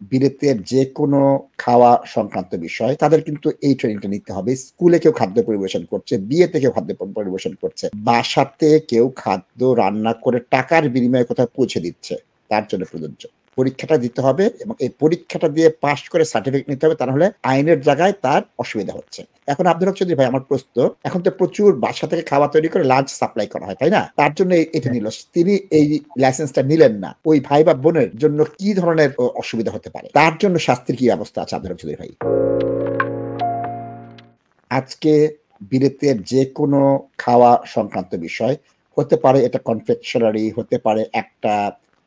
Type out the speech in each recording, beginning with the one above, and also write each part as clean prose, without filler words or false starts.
বিলেতের যে কোনো খাওয়া সংক্রান্ত বিষয় তাদের কিন্তু এই ট্রেনিংটা নিতে হবে। স্কুলে কেউ খাদ্য পরিবেশন করছে, বিয়েতে কেউ খাদ্য পরিবেশন করছে, বাসাতে কেউ খাদ্য রান্না করে টাকার বিনিময়ে কোথাও পৌঁছে দিচ্ছে, তার জন্য প্রযোজ্য। পরীক্ষাটা দিতে হবে এবং এই পরীক্ষাটা দিয়ে পাস করে সার্টিফিকেট নিতে হবে, তা নাহলে আইনের জায়গায় তার অসুবিধা হচ্ছে। এখন আব্দুল হক চৌধুরী ভাই, আমার প্রশ্ন, এখন তো প্রচুর বাসা থেকে খাবার তৈরি করে লাঞ্চ সাপ্লাই করা হয়, তাই না? তার জন্য এটা নিল, তিনি এই লাইসেন্সটা নিলেন না, ওই ভাই বা বোনের জন্য কি ধরনের অসুবিধা হতে পারে? তার জন্য শাস্তির কি ব্যবস্থা আছে আব্দুল হক চৌধুরী ভাই? আজকে বিলেতের যে কোনো খাওয়া সংক্রান্ত বিষয় হতে পারে, এটা কনফেকশনারি হতে পারে, একটা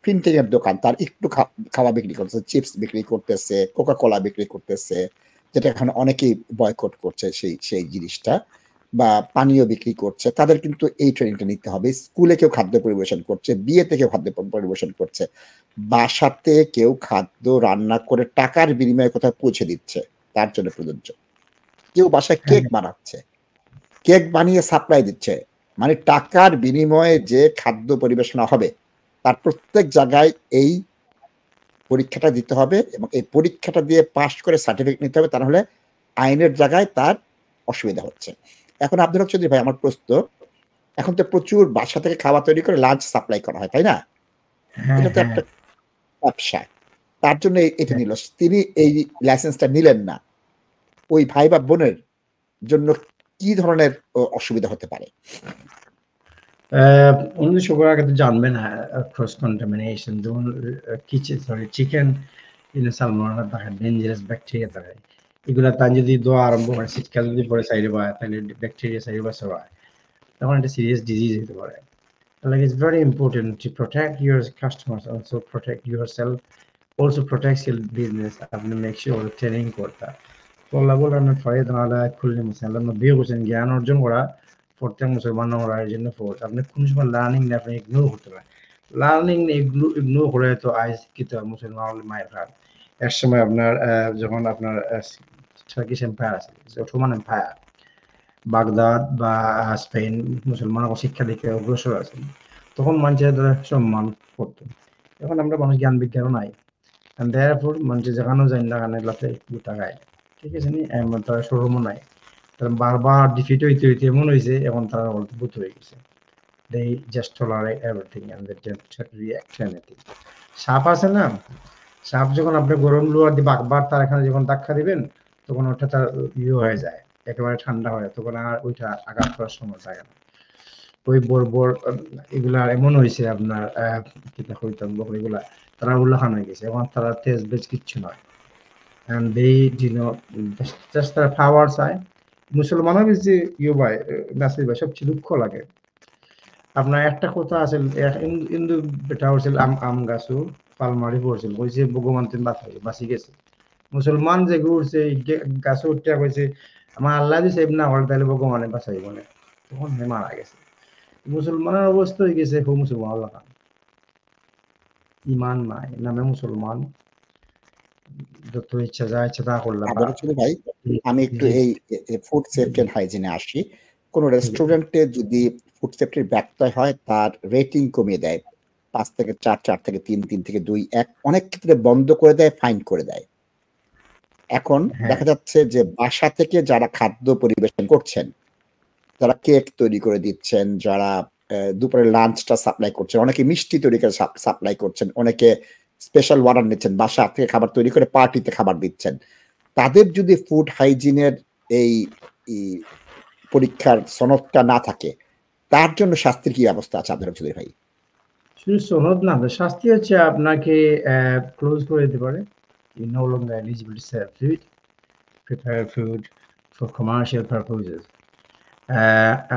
প্রিন্টিং এর দোকান তার একটু খাওয়া বিক্রি করতেছে, চিপস বিক্রি করতেছে, কোকা কোলা বিক্রি করতেছে, যেটা এখন অনেকেই বয়কট করছে সেই জিনিসটা, বা পানীয় বিক্রি করছে, তাদের কিন্তু এই ট্রেনিংটা নিতে হবে। স্কুলে কেউ খাদ্য পরিবেশন করছে, বিয়েতে কেউ খাদ্য পরিবেশন করছে, বাসাতে কেউ খাদ্য রান্না করে টাকার বিনিময়ে কোথাও পৌঁছে দিচ্ছে, তার জন্য প্রযোজ্য। কেউ বাসায় কেক বানাচ্ছে, কেক বানিয়ে সাপ্লাই দিচ্ছে, মানে টাকার বিনিময়ে যে খাদ্য পরিবেশনা হবে তার প্রত্যেক জায়গায় এই পরীক্ষাটা দিতে হবে এবং এই পরীক্ষাটা দিয়ে পাস করে সার্টিফিকেট নিতে হবে, তা নাহলে আইনের জায়গায় তার অসুবিধা হচ্ছে। এখন আব্দুল হক চৌধুরী ভাই, আমার প্রশ্ন, এখন তো প্রচুর বাসা থেকে খাবার তৈরি করে লাঞ্চ সাপ্লাই করা হয়, তাই না? এটা তো একটা ব্যবসা, তার জন্য এটা নিল, তিনি এই লাইসেন্সটা নিলেন না, ওই ভাই বা বোনের জন্য কি ধরনের অসুবিধা হতে পারে? উনি সবার আগে তো জানবে না ক্রস কন্টামিনেশন, যেমন চিকেন সালমোনেলা থাকে, ডেঞ্জারাস ব্যাকটেরিয়া থাকে, এগুলা তার যদি দোয়া আরম্ভ করে, শীতকাল যদি পরে সাইডে পায়, তাহলে ব্যাকটেরিয়া সাইডে বাসা হয়, তখন একটা সিরিয়াস ডিজিজ হতে পারে। Like, it's very important to protect your customers, also protect yourself, also protect your business. আপনি make sure ট্রেনিং করতে বলা বলে আমি ফায়দা নালা খুললে মশলা না বিয়ে করছেন, জ্ঞান অর্জন করা প্রত্যেক মুসলমান এর জন্য ফোর্স। আপনি কোন সময় লার্নিং না আপনি ইগনোর করতে পারেন, লার্নিং ইগনোর করে তো আইস কিতা মুসলমান মায়ের খান। এক সময় আপনার যখন আপনার টার্কিশ এম্পায়ার আছে, অটোমান এম্পায়ার, বাগদাদ বা স্পেন মুসলমান শিক্ষা দিকে অগ্রসর আছে, তখন মানুষের সম্মান করত। এখন আমরা মানুষ জ্ঞান বিজ্ঞানও নাই, মানুষের যেখানেও যাই না গানে লাতে গোটা গায়, ঠিক আছে নি, তারা শোরুমও নাই, তারা বারবার ডিফিট হইতে হইতে এমন হয়েছে এখন তারা ভূত হয়ে গেছে। they just tolerate everything and they don't react to anything. সাপ আছে না, সাপ যখন আপনি গরম লোহার দিয়ে বারবার তার এখানে যখন ধাক্কা দিবেন, তখন ওটা তার ইয়ে হয়ে যায়, একেবারে ঠান্ডা হয়, তখন আর ওইটা আঘাত করার সময় থাকে না। ওই বর্বর এগুলা এমন হয়েছে আপনার কিতা কইতাম বকরিগুলা, তারা উল্লাখান হয়ে গেছে, এবং তারা তেজ বেজ কিচ্ছু নয়, and they do not just তারা পাওয়ার চায়। মুসলমানের যে ইয়ে ভাই নাসির ভাই, সবচেয়ে দুঃখ লাগে আপনার একটা কথা আছে, হিন্দু বেটা হচ্ছিল আম গাছু পালমারি পড়ছিল, কইছে ভগবান তিন বাঁচি গেছে। মুসলমান যে ঘুরছে গাছে উঠতে কইছে আমার আল্লাহ দিছে না হল, তাহলে ভগবানে বাঁচাই বলে, তখন হে মারা গেছে। মুসলমানের অবস্থা হয়ে গেছে হো মুসলমান আল্লাহ, ইমান নাই, নামে মুসলমান, যত ইচ্ছা যা ইচ্ছা তা করলাম। ভাই, আমি একটু এই ফুড সেফটি এন্ড হাইজিনে আসি। কোন রেস্টুরেন্টে যদি ফুড সেফটির ব্যত্যয় হয়, তার রেটিং কমিয়ে দেয়, 5 থেকে 4, 4 থেকে 3, 3 থেকে 2, 1, অনেক ক্ষেত্রে বন্ধ করে দেয়, ফাইন করে দেয়। এখন দেখা যাচ্ছে যে বাসা থেকে যারা খাদ্য পরিবেশন করছেন, যারা কেক তৈরি করে দিচ্ছেন, যারা দুপুরের লাঞ্চটা সাপ্লাই করছেন, অনেকে মিষ্টি তৈরি করে সাপ্লাই করছেন, অনেকে স্পেশাল অর্ডার নিচ্ছেন, বাসা থেকে খাবার তৈরি করে পার্টিতে খাবার দিচ্ছেন, তাদের যদি ফুড হাইজিনের এই পরীক্ষার সনদটা না থাকে, তার জন্য শাস্তির কি ব্যবস্থা আছে আব্দুল হক চৌধুরী ভাই? শুধু সনদ না, শাস্তি হচ্ছে আপনাকে ক্লোজ করে দিতে পারে, you no longer eligible to sell food, prepare food for commercial purposes,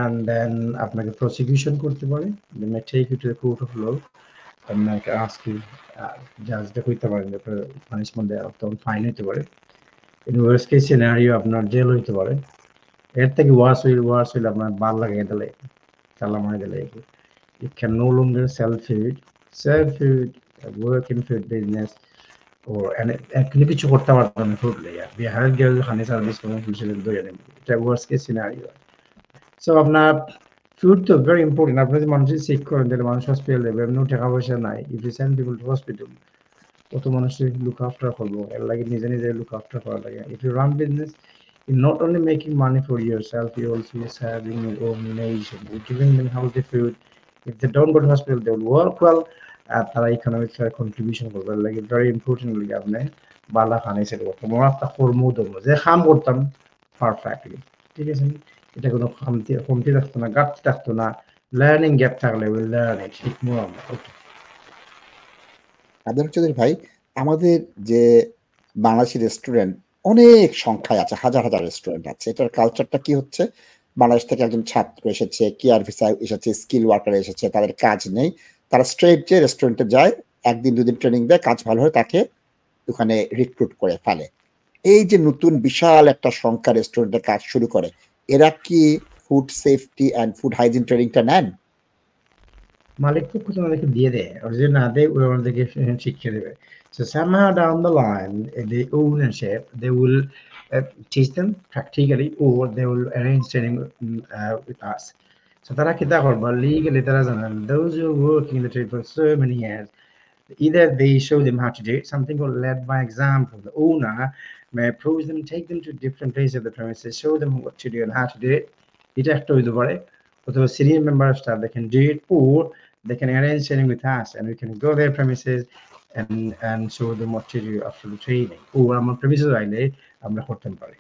and then আপনাকে prosecution করতে পারে, they may take you to the court of law, আপনাকে ask you জাজটা কইতে পারেন, পানিশমেন্ট দেওয়া, তখন ফাইন হইতে পারে, in worst case scenario আপনার জেল হইতে পারে, এর থেকে ওয়ার্স হইল আপনার বার লাগিয়ে দিলে, তালা মারি দিলে। You can no longer sell food, work in food business, or কোনো কিছু করতে পারবেন না ফুড লেগে, বিহারের গেল খানি সার্ভিস কোনো কিছু ধরে নেব, এটা ওয়ার্স্ট কেস সিনারিও। সো আপনার ফুড তো ভেরি ইম্পর্টেন্ট, আপনি যদি মানুষের চেক করেন তাহলে মানুষ হসপিটাল দেবে, এমনি টাকা পয়সা নাই, if you send people to hospital, কত মানুষের লুক আফটার করবো, এর লাগে নিজে নিজে লুক আফটার করা লাগে। If you run business, you're not only making money for yourself, you also are serving your own nation. You're giving them healthy food. If they don't go to hospital, they will work well. তারা economic contribution করবে, লাগে very important লাগে আপনি বালা খানাই সেটা করতাম আমার একটা কর্মও দেবো যে কাম করতাম পারফেক্টলি, ঠিক আছে? এটা কোনো কমতি থাকতো না, ঘাটতি থাকতো না, লার্নিং গ্যাপ থাকলে উইল লার্ন ইট শিখবো আমরা। ওকে আদর চৌধুরী ভাই, আমাদের যে বাংলাদেশি রেস্টুরেন্ট অনেক সংখ্যায় আছে, হাজার হাজার রেস্টুরেন্ট আছে, এটার কালচারটা কি হচ্ছে? বাংলাদেশ থেকে একজন ছাত্র এসেছে, কেয়ার ভিসা এসেছে, স্কিল ওয়ার্কার এসেছে, তাদের কাজ নেই, তারা স্ট্রেট যে রেস্টুরেন্টে যায়, একদিন দুদিন ট্রেনিং দেয়, কাজ ভালো হয় তাকে ওখানে রিক্রুট করে ফেলে। এই যে নতুন বিশাল একটা সংখ্যা রেস্টুরেন্টে কাজ শুরু করে, এরা কি food safety and food hygiene ট্রেনিংটা নেন? মালিক পক্ষ তো আমাদেরকে দিয়ে দেয়, আর যদি না দেয় ওই আমাদেরকে শিখিয়ে দেবে। So somehow down the line, the ownership, they will teach them practically, or they will arrange training with us. So তারা কি তা করবে legally, তারা জানেন those who are working in the trade for so many years, either they show them how to do it, something or led by example. The owner may approach them, take them to different places of the premises, show them what to do and how to do it. এটা একটা হইতে পারে, অথবা senior member of staff, they can do it, or they can arrange training with us and we can go their premises and show them what to do after the training, or আমার premises আইলে আমরা করতে পারি।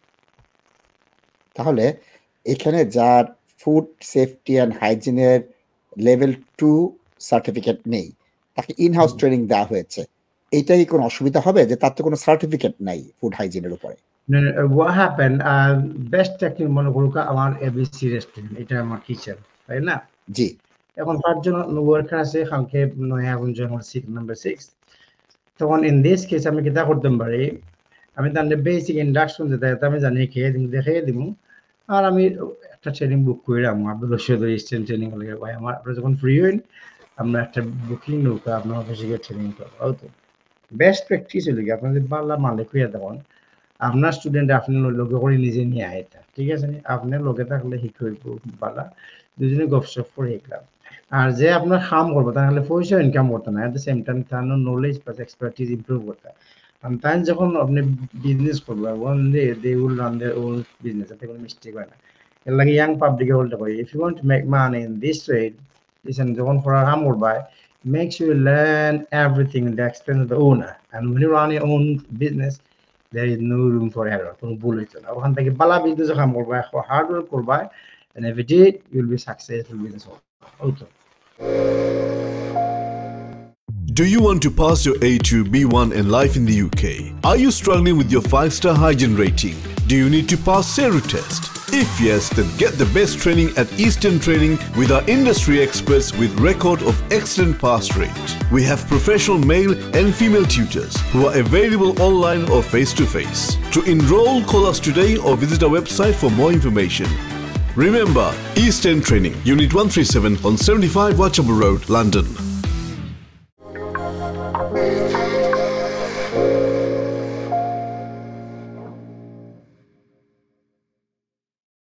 তাহলে এখানে যার food safety and হাইজিনের level 2 certificate নেই, তাকে ইন হাউস ট্রেনিং দেওয়া হয়েছে, এইটাই কোনো অসুবিধা হবে যে তার তো কোনো সার্টিফিকেট নাই ফুড হাইজিনের উপরে? what happened, best technique মনে করুক আমার এবিসি রেস্টুরেন্ট, এটা আমার কিচেন, তাই না? জি। এখন 5 জন ওয়ার্কার আছে, কালকে 9 জন নাম্বার 6, তখন ইন দিস কেস আমি কিতা করতে পারি, আমি তাদের বেসিক ইন্ডাকশন যেটা আমি জানি খেয়ে দিব, দেখিয়ে দিব, আর আমি একটা ট্রেনিং বুক করে রাখবো আব্দুল রশিদ ইস্টার্ন ট্রেনিং হলে ভাই আমার, আপনারা যখন ফ্রি হইন আমরা একটা বুকিং নৌকা আপনার অফিসে গিয়ে ট্রেনিং করবো। তো বেস্ট প্র্যাকটিস হইলে কি আপনাদের বাল্লা মালিক হইয়া তখন আপনার স্টুডেন্ট আপনার লগে করে নিজে নিয়ে আইতা, ঠিক আছে? আপনার লগে থাকলে শিখব বালা, দুজনে গপসপ করে শিখলাম। আর যে আপনার কাম করবো তাহলে পয়সা ইনকাম করতে না, এট দ্য সেম টাইম তার নলেজ প্লাস এক্সপার্টিস ইমপ্রুভ করতে। তাই যখন আপনি বিজনেস করবেন, one day they will run their own business, এতে কোনো মিস্টেক হয় না। এর লাগে ইয়াং পাবলিকে বলতে পারি, if you want to make money in this trade, listen, যখন পড়া কাম করবা, make sure you learn everything in the expense of the owner, and when you run your own business, there is no room for error, কোনো ভুল হইতো না। ওখান থেকে বালা business কাম করবা, হার্ড ওয়ার্ক করবা, and if you did, you'll be successful business owner. Do you want to pass your A2 B1 in life in the UK? Are you struggling with your 5-star hygiene rating? Do you need to pass Seru test? If yes, then get the best training at Eastern Training with our industry experts with record of excellent pass rate. We have professional male and female tutors who are available online or face-to-face. To enroll, call us today or visit our website for more information. Remember, Eastern Training, Unit 137 on 75 Watchable Road, London.